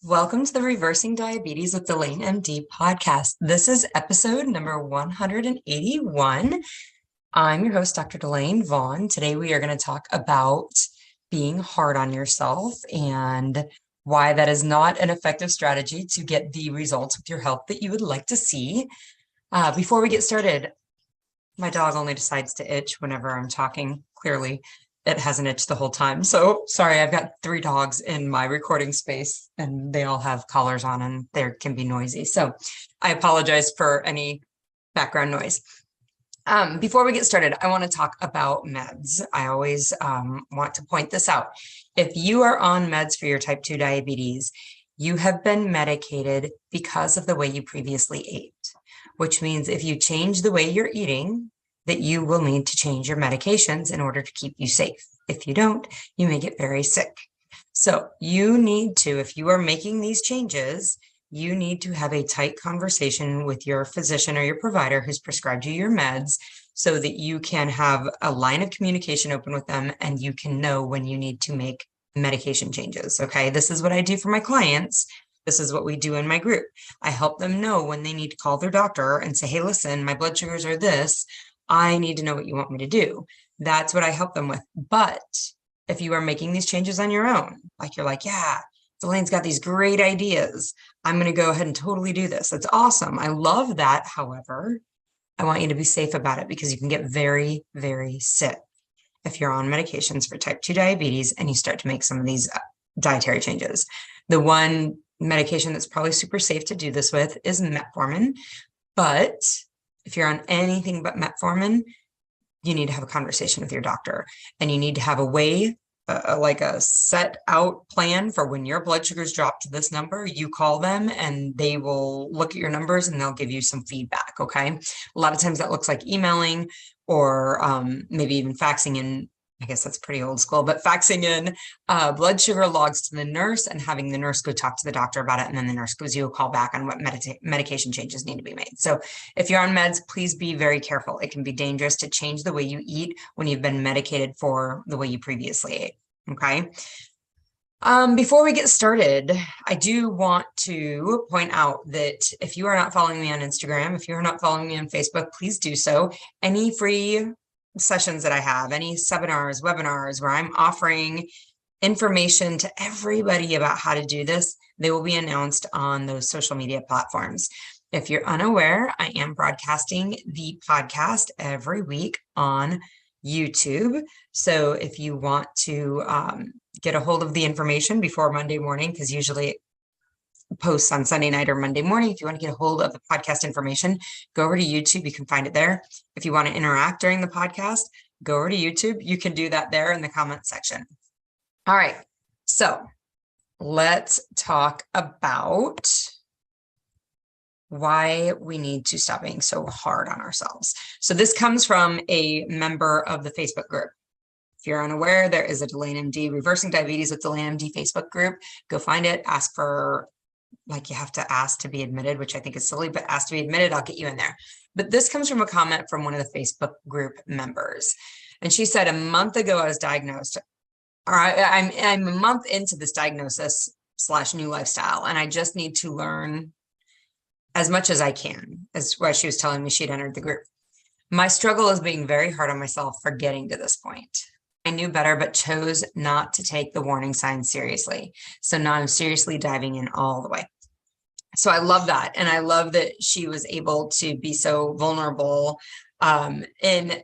Welcome to the Reversing Diabetes with Elaine MD podcast. This is episode number 181. I'm your host, Dr. Delane Vaughn. Today we are going to talk about being hard on yourself and why that is not an effective strategy to get the results with your health that you would like to see. Before we get started, my dog only decides to itch whenever I'm talking. Clearly, it hasn't itched the whole time. So sorry, I've got 3 dogs in my recording space and they all have collars on and they can be noisy. So I apologize for any background noise. Before we get started, I want to talk about meds. I always want to point this out. If you are on meds for your type 2 diabetes, you have been medicated because of the way you previously ate, which means if you change the way you're eating, that you will need to change your medications in order to keep you safe. If you don't, you may get very sick. So you need to, if you are making these changes, you need to have a tight conversation with your physician or your provider who's prescribed you your meds so that you can have a line of communication open with them and you can know when you need to make medication changes. Okay, this is what I do for my clients. This is what we do in my group. I help them know when they need to call their doctor and say, hey, listen, my blood sugars are this. I need to know what you want me to do. That's what I help them with. But if you are making these changes on your own, like you're like, yeah, Elaine's got these great ideas. I'm going to go ahead and totally do this. That's awesome. I love that. However, I want you to be safe about it because you can get very, very sick if you're on medications for type 2 diabetes and you start to make some of these dietary changes. The one medication that's probably super safe to do this with is metformin, but if you're on anything but metformin, you need to have a conversation with your doctor and you need to have a way, like a set out plan for when your blood sugars drop to this number, you call them and they will look at your numbers and they'll give you some feedback. Okay. A lot of times that looks like emailing or maybe even faxing in. I guess that's pretty old school, but faxing in blood sugar logs to the nurse and having the nurse go talk to the doctor about it. And then the nurse gives you a call back on what medication changes need to be made. So if you're on meds, please be very careful. It can be dangerous to change the way you eat when you've been medicated for the way you previously ate. Okay. Before we get started, I do want to point out that if you are not following me on Instagram, if you're not following me on Facebook, please do so. Any free sessions that I have, any seminars, webinars where I'm offering information to everybody about how to do this, they will be announced on those social media platforms. If you're unaware, I am broadcasting the podcast every week on YouTube. So if you want to get a hold of the information before Monday morning, because usually posts on Sunday night or Monday morning. If you want to get a hold of the podcast information, go over to YouTube. You can find it there. If you want to interact during the podcast, go over to YouTube. You can do that there in the comment section. All right. So let's talk about why we need to stop being so hard on ourselves. So this comes from a member of the Facebook group. If you're unaware, there is a Delane MD Reversing Diabetes with Delane MD Facebook group. Go find it. Ask for, like, you have to ask to be admitted, which I think is silly, but ask to be admitted, I'll get you in there. But this comes from a comment from one of the Facebook group members. And she said, a month ago, I was diagnosed, or I'm a month into this diagnosis / new lifestyle, and I just need to learn as much as I can, as what she was telling me. She'd entered the group. My struggle is being very hard on myself for getting to this point. I knew better, but chose not to take the warning signs seriously. So now I'm seriously diving in all the way. So I love that. And I love that she was able to be so vulnerable in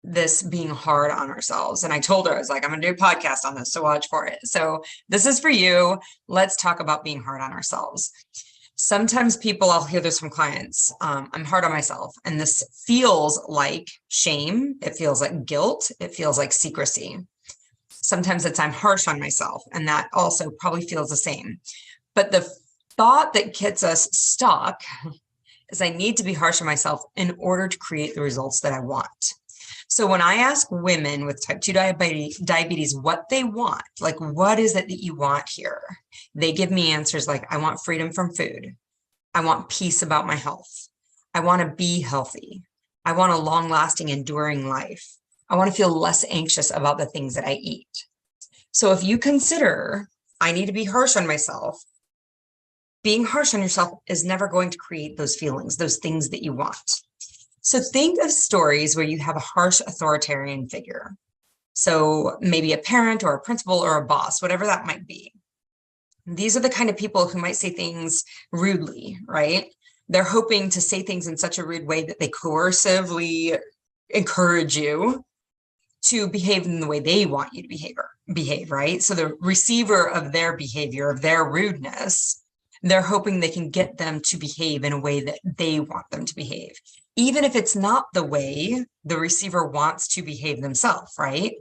this being hard on ourselves. And I told her, I was like, I'm going to do a podcast on this, so watch for it. So this is for you. Let's talk about being hard on ourselves. Sometimes I'll hear this from clients. I'm hard on myself. And this feels like shame. It feels like guilt. It feels like secrecy. Sometimes it's I'm harsh on myself. And that also probably feels the same. But the thought that gets us stuck is I need to be harsh on myself in order to create the results that I want. So when I ask women with type 2 diabetes what they want, like, what is it that you want here? They give me answers like, I want freedom from food. I want peace about my health. I want to be healthy. I want a long-lasting, enduring life. I want to feel less anxious about the things that I eat. So if you consider I need to be harsh on myself being harsh on yourself is never going to create those feelings, those things that you want. So think of stories where you have a harsh authoritarian figure. So maybe a parent or a principal or a boss, whatever that might be. These are the kind of people who might say things rudely, right? They're hoping to say things in such a rude way that they coercively encourage you to behave in the way they want you to behave, right? So the receiver of their behavior, of their rudeness, they're hoping they can get them to behave in a way that they want them to behave, even if it's not the way the receiver wants to behave themselves, right?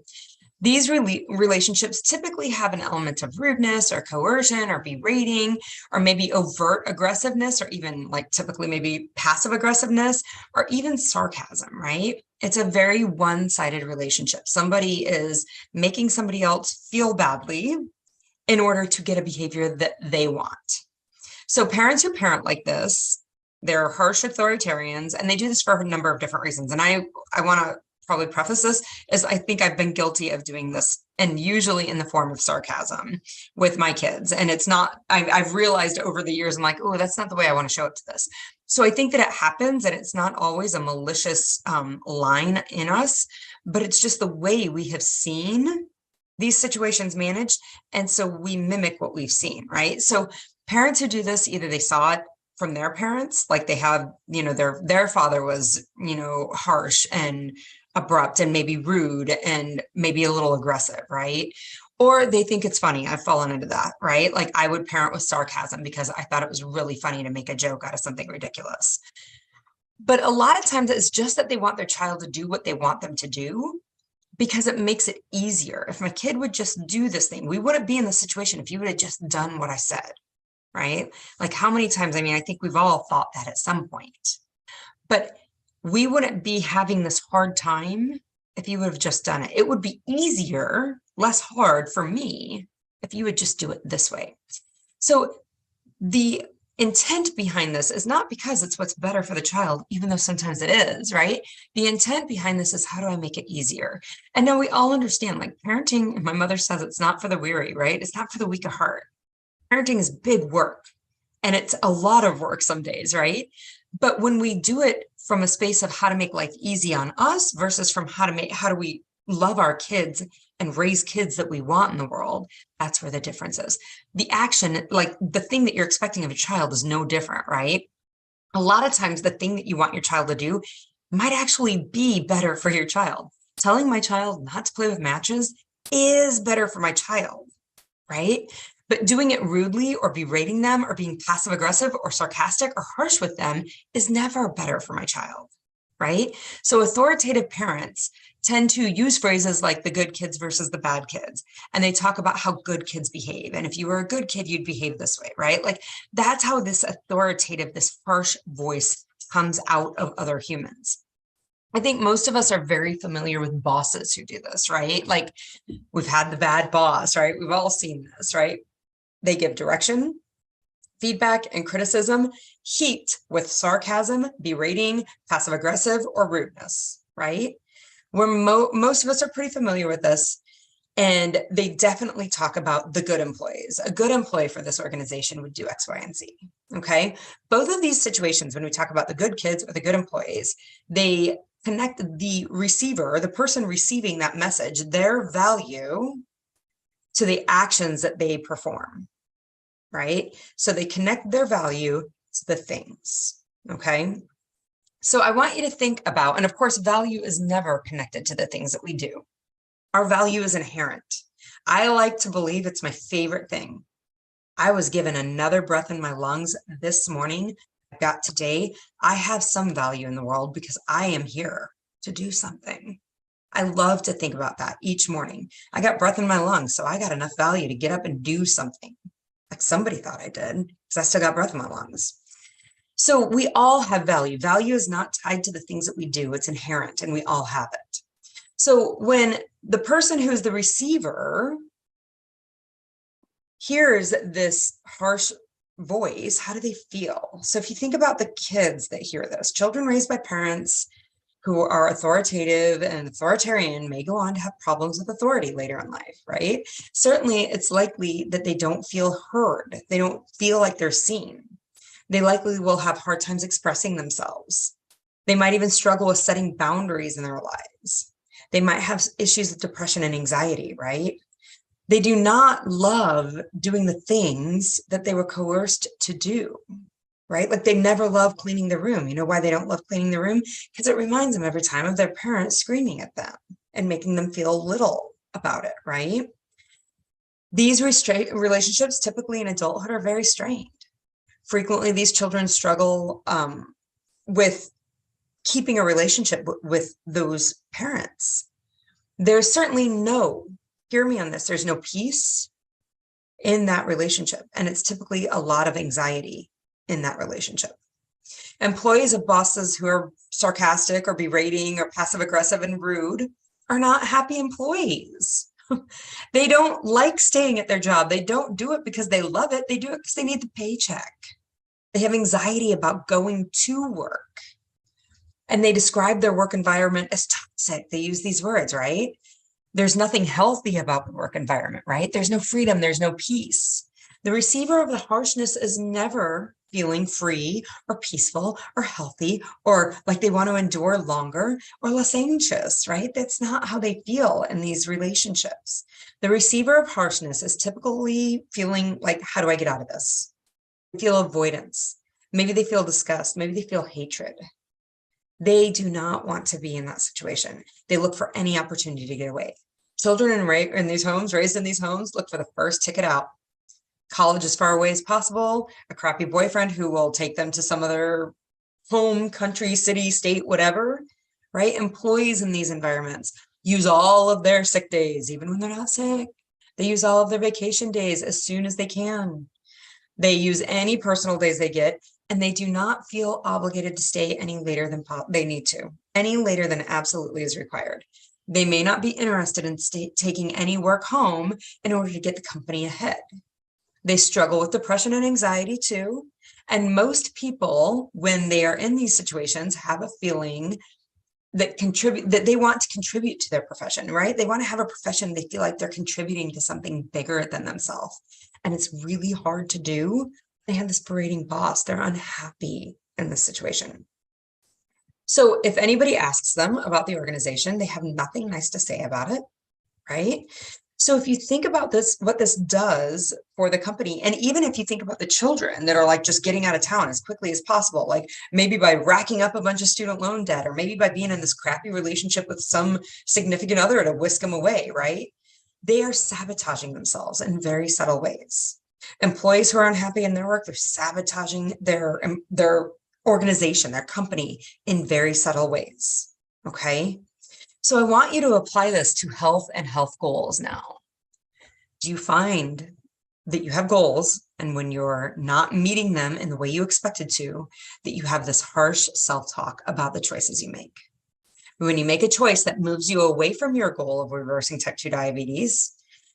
These relationships typically have an element of rudeness or coercion or berating, or maybe overt aggressiveness, or even like typically maybe passive aggressiveness, or even sarcasm, right? It's a very one-sided relationship. Somebody is making somebody else feel badly in order to get a behavior that they want. So parents who parent like this, they're harsh authoritarians, and they do this for a number of different reasons. And I want to probably preface this is I think I've been guilty of doing this, and usually in the form of sarcasm with my kids. And it's not, I've realized over the years, I'm like, oh, that's not the way I want to show up to this. So I think that it happens, and it's not always a malicious line in us, but it's just the way we have seen these situations managed. And so we mimic what we've seen, right? So parents who do this, either they saw it from their parents, like they have, their father was, harsh and abrupt and maybe rude and maybe a little aggressive, right? Or they think it's funny. I've fallen into that, right? Like I would parent with sarcasm because I thought it was really funny to make a joke out of something ridiculous. But a lot of times it's just that they want their child to do what they want them to do because it makes it easier. If my kid would just do this thing, we wouldn't be in this situation if you would have just done what I said, right? Like how many times, I think we've all thought that at some point, but we wouldn't be having this hard time if you would have just done it. It would be easier, less hard for me if you would just do it this way. So the intent behind this is not because it's what's better for the child, even though sometimes it is, right? The intent behind this is how do I make it easier? And now we all understand, like parenting, my mother says it's not for the weary, right? It's not for the weak of heart. Parenting is big work, and it's a lot of work some days, right? But when we do it from a space of how to make life easy on us versus from how do we love our kids and raise kids that we want in the world, that's where the difference is. The action, like the thing that you're expecting of a child is no different, right? A lot of times the thing that you want your child to do might actually be better for your child. Telling my child not to play with matches is better for my child, right? But doing it rudely or berating them or being passive aggressive or sarcastic or harsh with them is never better for my child, right? So authoritative parents tend to use phrases like the good kids versus the bad kids. And they talk about how good kids behave. And if you were a good kid, you'd behave this way, right? Like that's how this authoritative, this harsh voice comes out of other humans. I think most of us are very familiar with bosses who do this, right? Like we've had the bad boss, right? We've all seen this, right? They give direction, feedback, and criticism, heaped with sarcasm, berating, passive aggressive, or rudeness, right? Most of us are pretty familiar with this, and they definitely talk about the good employees. A good employee for this organization would do X, Y, and Z, okay? Both of these situations, when we talk about the good kids or the good employees, they connect the receiver, the person receiving that message, their value to the actions that they perform, right? So they connect their value to the things, okay? So I want you to think about, and of course, value is never connected to the things that we do. Our value is inherent. I like to believe it's my favorite thing. I was given another breath in my lungs this morning. I got today. I have some value in the world because I am here to do something. I love to think about that each morning. I got breath in my lungs, so I got enough value to get up and do something. Like somebody thought I did, because I still got breath in my lungs. So we all have value. Value is not tied to the things that we do. It's inherent, and we all have it. So when the person who is the receiver hears this harsh voice, how do they feel? So if you think about the kids that hear this, children raised by parents who are authoritative and authoritarian may go on to have problems with authority later in life, right? Certainly, it's likely that they don't feel heard. They don't feel like they're seen. They likely will have hard times expressing themselves. They might even struggle with setting boundaries in their lives. They might have issues with depression and anxiety, right? They do not love doing the things that they were coerced to do, right? Like they never love cleaning the room. You know why they don't love cleaning the room? Because it reminds them every time of their parents screaming at them and making them feel little about it, right? These relationships typically in adulthood are very strained. Frequently, these children struggle with keeping a relationship with those parents. There's certainly hear me on this, there's no peace in that relationship. And it's typically a lot of anxiety in that relationship. Employees of bosses who are sarcastic or berating or passive aggressive and rude are not happy employees. They don't like staying at their job. They don't do it because they love it. They do it because they need the paycheck. They have anxiety about going to work. And they describe their work environment as toxic. They use these words, right? There's nothing healthy about the work environment, right? There's no freedom. There's no peace. The receiver of the harshness is never feeling free or peaceful or healthy or like they want to endure longer or less anxious, right? That's not how they feel in these relationships. The receiver of harshness is typically feeling like, how do I get out of this? They feel avoidance. Maybe they feel disgust. Maybe they feel hatred. They do not want to be in that situation. They look for any opportunity to get away. Children in these homes, raised in these homes, look for the first ticket out. College as far away as possible, a crappy boyfriend who will take them to some other home, country, city, state, whatever, right? Employees in these environments use all of their sick days, even when they're not sick. They use all of their vacation days as soon as they can. They use any personal days they get, and they do not feel obligated to stay any later than they need to, any later than absolutely is required. They may not be interested in taking any work home in order to get the company ahead. They struggle with depression and anxiety too. And most people, when they are in these situations, have a feeling that they want to contribute to their profession, right? They want to have a profession. They feel like they're contributing to something bigger than themselves. And it's really hard to do. They have this berating boss. They're unhappy in this situation. So if anybody asks them about the organization, they have nothing nice to say about it, right? So if you think about this, what this does for the company, and even if you think about the children that are like just getting out of town as quickly as possible, like maybe by racking up a bunch of student loan debt, or maybe by being in this crappy relationship with some significant other to whisk them away, right? They are sabotaging themselves in very subtle ways. Employees who are unhappy in their work, they're sabotaging their organization, their company in very subtle ways, okay? So I want you to apply this to health and health goals now. Do you find that you have goals, and when you're not meeting them in the way you expected to, that you have this harsh self-talk about the choices you make? When you make a choice that moves you away from your goal of reversing type 2 diabetes,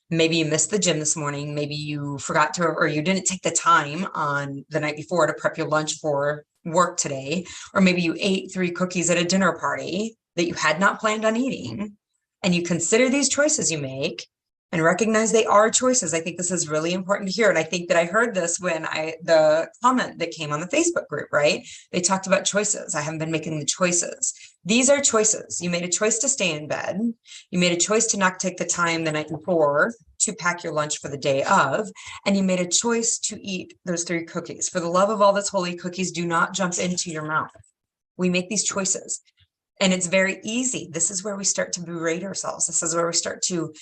maybe you missed the gym this morning, maybe you forgot to, or you didn't take the time on the night before to prep your lunch for work today, or maybe you ate 3 cookies at a dinner party that you had not planned on eating, and you consider these choices you make and recognize they are choices. I think this is really important to hear. And I think that I heard this when the comment that came on the Facebook group, right? They talked about choices. I haven't been making the choices. These are choices. You made a choice to stay in bed. You made a choice to not take the time the night before to pack your lunch for the day of, and you made a choice to eat those 3 cookies. For the love of all that's holy, cookies do not jump into your mouth. We make these choices. And it's very easy. This is where we start to berate ourselves. This is where we start to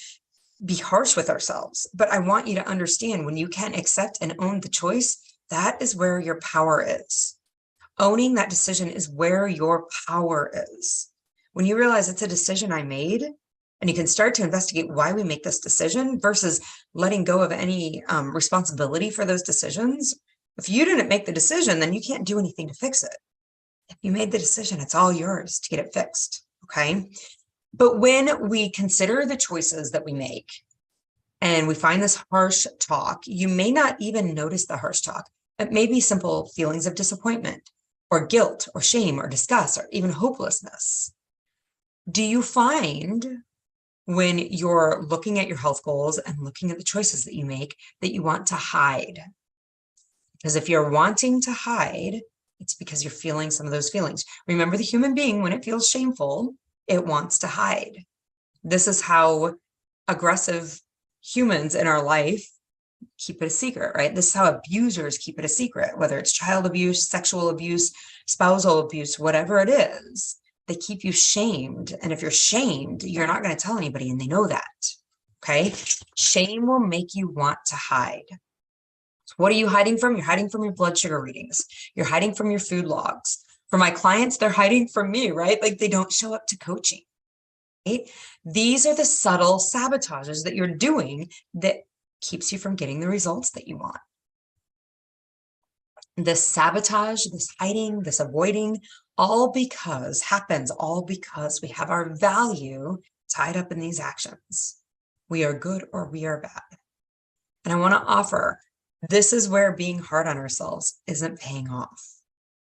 be harsh with ourselves. But I want you to understand, when you can accept and own the choice, that is where your power is. Owning that decision is where your power is. When you realize it's a decision I made, and you can start to investigate why we make this decision versus letting go of any responsibility for those decisions. If you didn't make the decision, then you can't do anything to fix it. If you made the decision, it's all yours to get it fixed, okay? But when we consider the choices that we make and we find this harsh talk, you may not even notice the harsh talk. It may be simple feelings of disappointment or guilt or shame or disgust or even hopelessness. Do you find when you're looking at your health goals and looking at the choices that you make that you want to hide? Because if you're wanting to hide, it's because you're feeling some of those feelings. Remember, the human being, when it feels shameful, it wants to hide. This is how aggressive humans in our life keep it a secret, right? This is how abusers keep it a secret, whether it's child abuse, sexual abuse, spousal abuse, whatever it is. They keep you shamed. And if you're shamed, you're not going to tell anybody, and they know that. Okay. Shame will make you want to hide. So what are you hiding from? You're hiding from your blood sugar readings. You're hiding from your food logs. For my clients, they're hiding from me, right? Like they don't show up to coaching. Right? These are the subtle sabotages that you're doing that keeps you from getting the results that you want. This sabotage, this hiding, this avoiding, all because we have our value tied up in these actions. We are good or we are bad. And I want to offer, this is where being hard on ourselves isn't paying off,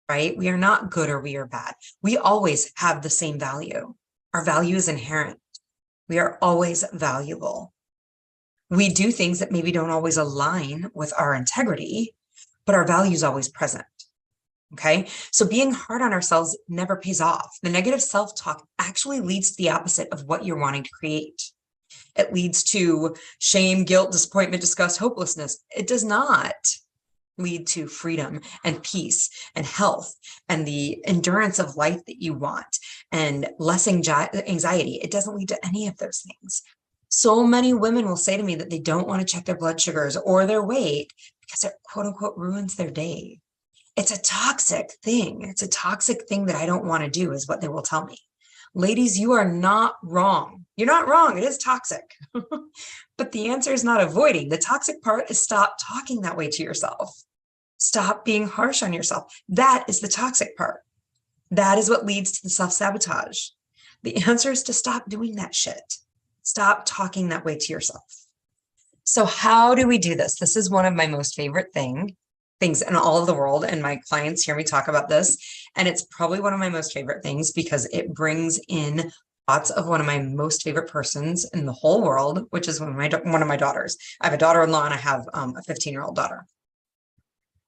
right? We are not good or we are bad. We always have the same value. Our value is inherent. We are always valuable. We do things that maybe don't always align with our integrity, but our value is always present. Okay. So being hard on ourselves never pays off. The negative self-talk actually leads to the opposite of what you're wanting to create. It leads to shame, guilt, disappointment, disgust, hopelessness. It does not lead to freedom and peace and health and the endurance of life that you want and less anxiety. It doesn't lead to any of those things. So many women will say to me that they don't want to check their blood sugars or their weight because it quote unquote ruins their day. It's a toxic thing. It's a toxic thing that I don't want to do, is what they will tell me. Ladies, you are not wrong. You're not wrong. It is toxic. But the answer is not avoiding. The toxic part is stop talking that way to yourself. Stop being harsh on yourself. That is the toxic part. That is what leads to the self-sabotage. The answer is to stop doing that shit. Stop talking that way to yourself. So how do we do this? This is one of my most favorite things in all of the world. And my clients hear me talk about this. And it's probably one of my most favorite things because it brings in thoughts of one of my most favorite persons in the whole world, which is one of my daughters. I have a daughter-in-law and I have a 15-year-old daughter.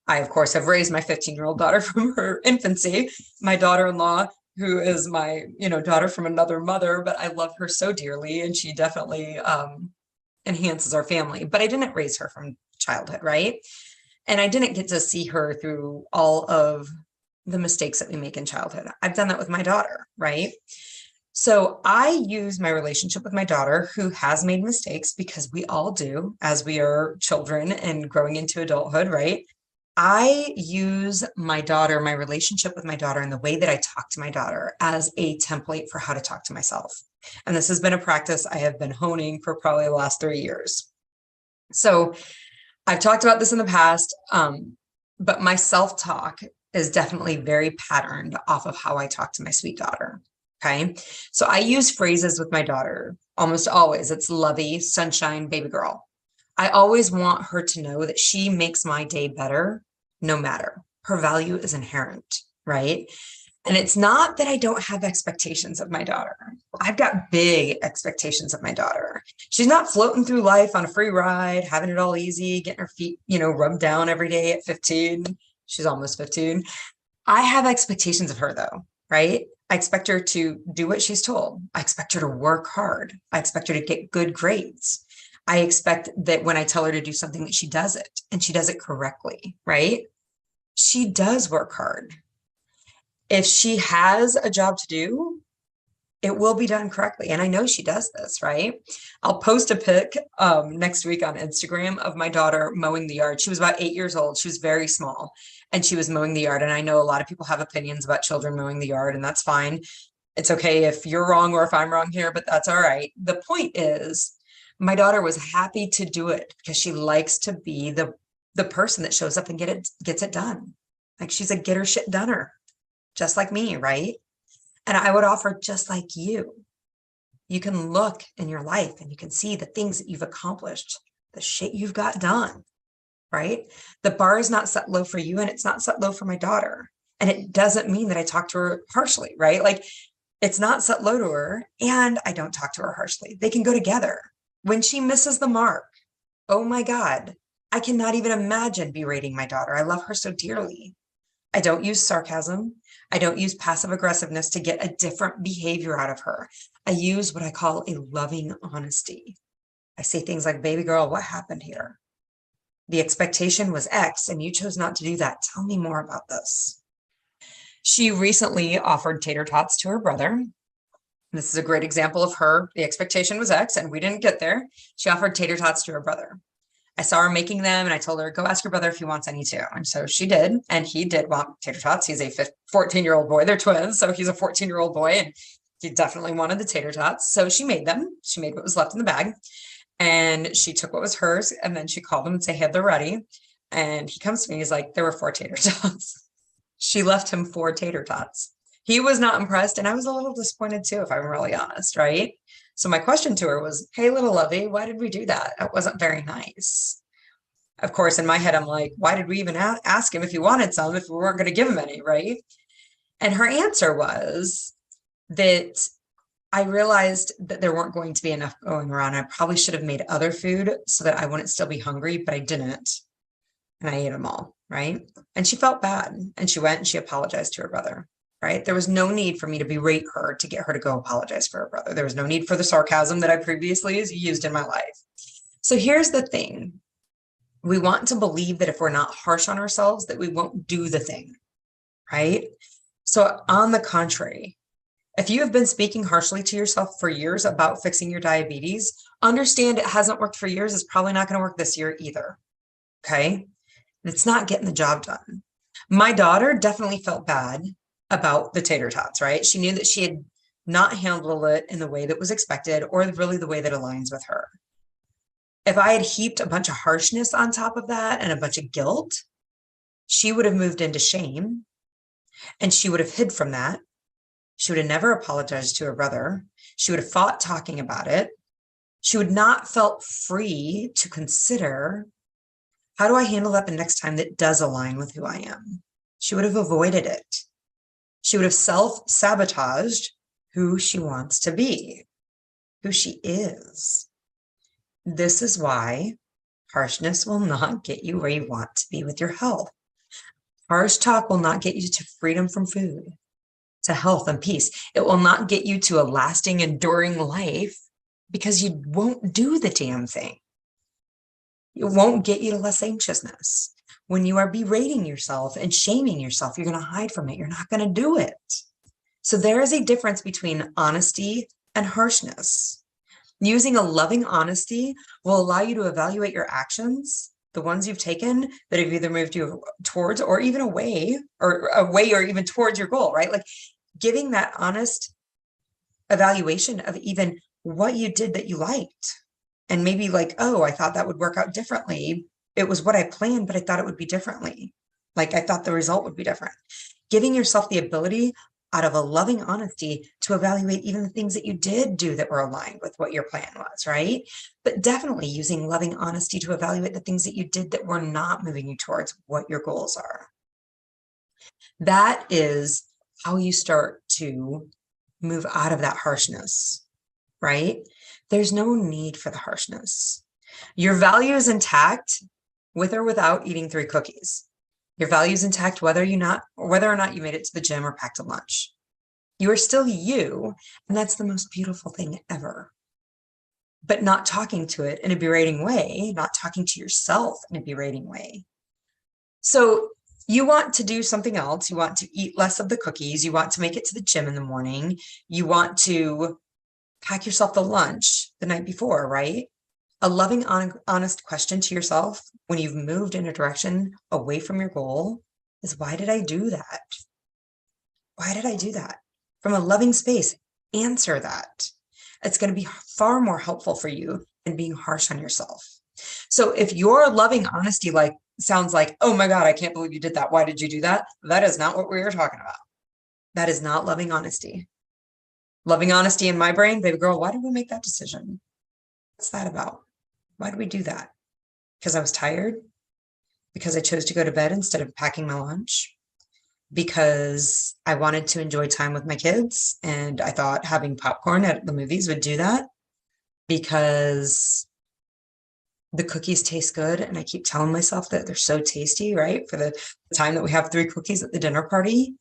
I, of course, have raised my 15-year-old daughter from her infancy. My daughter-in-law, who is my, daughter from another mother, but I love her so dearly. And she definitely enhances our family. But I didn't raise her from childhood, right? And I didn't get to see her through all of the mistakes that we make in childhood. I've done that with my daughter, right? So I use my relationship with my daughter, who has made mistakes, because we all do as we are children and growing into adulthood, right? I use my relationship with my daughter, and the way that I talk to my daughter as a template for how to talk to myself. And this has been a practice I have been honing for probably the last 3 years. So I've talked about this in the past, but my self-talk is definitely very patterned off of how I talk to my sweet daughter. Okay. So I use phrases with my daughter almost always. It's lovey, sunshine, baby girl. I always want her to know that she makes my day better, no matter. Her value is inherent, right? And it's not that I don't have expectations of my daughter. I've got big expectations of my daughter. She's not floating through life on a free ride, having it all easy, getting her feet, rubbed down every day at 15. She's almost 15. I have expectations of her though, right? I expect her to do what she's told. I expect her to work hard. I expect her to get good grades. I expect that when I tell her to do something, that she does it, and she does it correctly, right? She does work hard. If she has a job to do, it will be done correctly. And I know she does this, right? I'll post a pic next week on Instagram of my daughter mowing the yard. She was about 8 years old. She was very small, and she was mowing the yard. And I know a lot of people have opinions about children mowing the yard, and that's fine. It's okay if you're wrong or if I'm wrong here, but that's all right. The point is, my daughter was happy to do it because she likes to be the person that shows up and gets it done. Like, she's a get her shit doneer, just like me, right? And I would offer, just like you can look in your life and you can see the things that you've accomplished, the shit you've got done, right? The bar is not set low for you, and it's not set low for my daughter. And it doesn't mean that I talk to her harshly, right? Like, It's not set low to her, and I don't talk to her harshly. They can go together. When she misses the mark, oh my God, I cannot even imagine berating my daughter. I love her so dearly. I don't use sarcasm. I don't use passive aggressiveness to get a different behavior out of her. I use what I call a loving honesty. I say things like, baby girl, what happened here? The expectation was X and you chose not to do that. Tell me more about this. She recently offered tater tots to her brother. This is a great example of her. The expectation was X and we didn't get there. She offered tater tots to her brother. I saw her making them and I told her, go ask your brother if he wants any too. And so she did. And he did want tater tots. He's a 14-year-old boy. They're twins. So he's a 14-year-old boy and he definitely wanted the tater tots. So she made them. She made what was left in the bag and she took what was hers. And then she called him and said, hey, they're ready. And he comes to me. He's like, there were 4 tater tots. She left him 4 tater tots. He was not impressed. And I was a little disappointed too, if I'm really honest, right? So my question to her was, hey, little lovey, why did we do that? That wasn't very nice. Of course, in my head, I'm like, why did we even ask him if he wanted some, if we weren't going to give him any, right? And her answer was that I realized that there weren't going to be enough going around. I probably should have made other food so that I wouldn't still be hungry, but I didn't. And I ate them all, right? And she felt bad. And she went and she apologized to her brother. Right? There was no need for me to berate her to get her to go apologize for her brother. There was no need for the sarcasm that I previously used in my life. So here's the thing. We want to believe that if we're not harsh on ourselves, that we won't do the thing, right? So on the contrary, if you have been speaking harshly to yourself for years about fixing your diabetes, understand it hasn't worked for years. It's probably not going to work this year either, okay? It's not getting the job done. My daughter definitely felt bad about the tater tots, right? She knew that she had not handled it in the way that was expected or really the way that aligns with her. If I had heaped a bunch of harshness on top of that and a bunch of guilt, she would have moved into shame and she would have hid from that. She would have never apologized to her brother. She would have fought talking about it. She would not felt free to consider, how do I handle that the next time that does align with who I am? She would have avoided it. She would have self-sabotaged who she wants to be, who she is. This is why harshness will not get you where you want to be with your health. Harsh talk will not get you to freedom from food, to health and peace. It will not get you to a lasting, enduring life because you won't do the damn thing. It won't get you to less anxiousness. When you are berating yourself and shaming yourself, you're going to hide from it. You're not going to do it. So there is a difference between honesty and harshness. Using a loving honesty will allow you to evaluate your actions, the ones you've taken that have either moved you towards or even away or even towards your goal, right? Like giving that honest evaluation of even what you did that you liked. And maybe like, oh, I thought that would work out differently. It was what I planned, but I thought it would be differently. Like I thought the result would be different. Giving yourself the ability out of a loving honesty to evaluate even the things that you did do that were aligned with what your plan was, right? But definitely using loving honesty to evaluate the things that you did that were not moving you towards what your goals are. That is how you start to move out of that harshness, right? There's no need for the harshness. Your value is intact with or without eating 3 cookies. Your value is intact whether or not you made it to the gym or packed a lunch. You are still you, and that's the most beautiful thing ever. But not talking to it in a berating way, not talking to yourself in a berating way. So you want to do something else. You want to eat less of the cookies. You want to make it to the gym in the morning. You want to pack yourself the lunch the night before, right? A loving, honest question to yourself when you've moved in a direction away from your goal is, why did I do that? Why did I do that? From a loving space, answer that. It's going to be far more helpful for you than being harsh on yourself. So if your loving honesty sounds like, oh my God, I can't believe you did that. Why did you do that? That is not what we were talking about. That is not loving honesty. Loving honesty in my brain, baby girl, why did we make that decision? What's that about? Why did we do that? Because I was tired? Because I chose to go to bed instead of packing my lunch? because I wanted to enjoy time with my kids. And I thought having popcorn at the movies would do that because the cookies taste good. And I keep telling myself that they're so tasty, right? For the time that we have 3 cookies at the dinner party,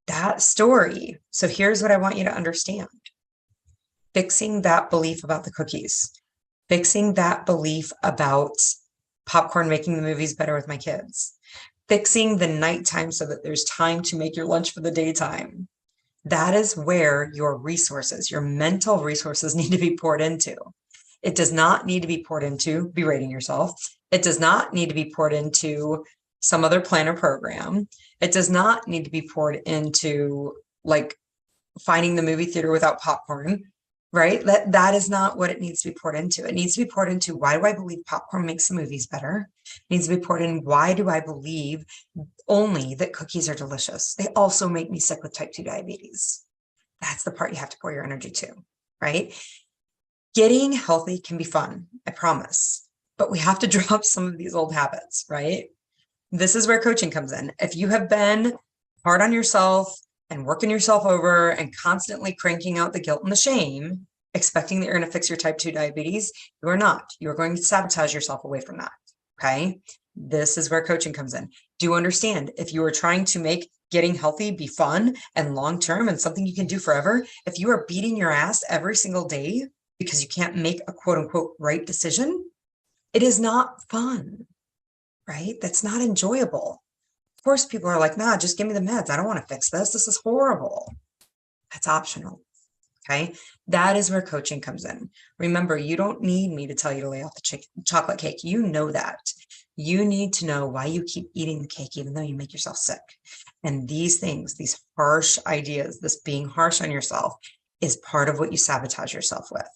that story. So here's what I want you to understand. Fixing that belief about the cookies, fixing that belief about popcorn making the movies better with my kids, fixing the nighttime so that there's time to make your lunch for the daytime. That is where your resources, your mental resources need to be poured into. It does not need to be poured into berating yourself. It does not need to be poured into some other plan or program. It does not need to be poured into like finding the movie theater without popcorn, right? That is not what it needs to be poured into. It needs to be poured into, why do I believe popcorn makes the movies better? It needs to be poured in, why do I believe only that cookies are delicious? They also make me sick with type 2 diabetes. That's the part you have to pour your energy to, right? Getting healthy can be fun, I promise, but we have to drop some of these old habits, right? This is where coaching comes in. If you have been hard on yourself and working yourself over and constantly cranking out the guilt and the shame, expecting that you're going to fix your type 2 diabetes, you are not. You're going to sabotage yourself away from that, okay? This is where coaching comes in. Do you understand? If you are trying to make getting healthy be fun and long-term and something you can do forever, if you are beating your ass every single day because you can't make a quote unquote right decision, it is not fun, right? That's not enjoyable. Of course, people are like, nah, just give me the meds. I don't want to fix this. This is horrible. That's optional. Okay. That is where coaching comes in. Remember, you don't need me to tell you to lay off the chocolate cake. You know that. You need to know why you keep eating the cake, even though you make yourself sick. And these things, these harsh ideas, this being harsh on yourself is part of what you sabotage yourself with.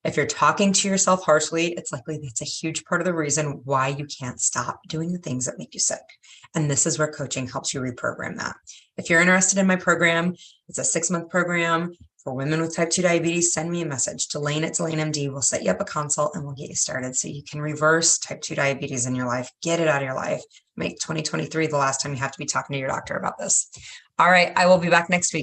If you're talking to yourself harshly, it's likely that's a huge part of the reason why you can't stop doing the things that make you sick. And this is where coaching helps you reprogram that. If you're interested in my program, it's a 6-month program for women with type 2 diabetes. Send me a message, Delane@DelaneMD. We'll set you up a consult and we'll get you started so you can reverse type 2 diabetes in your life, get it out of your life, make 2023 the last time you have to be talking to your doctor about this. All right, I will be back next week.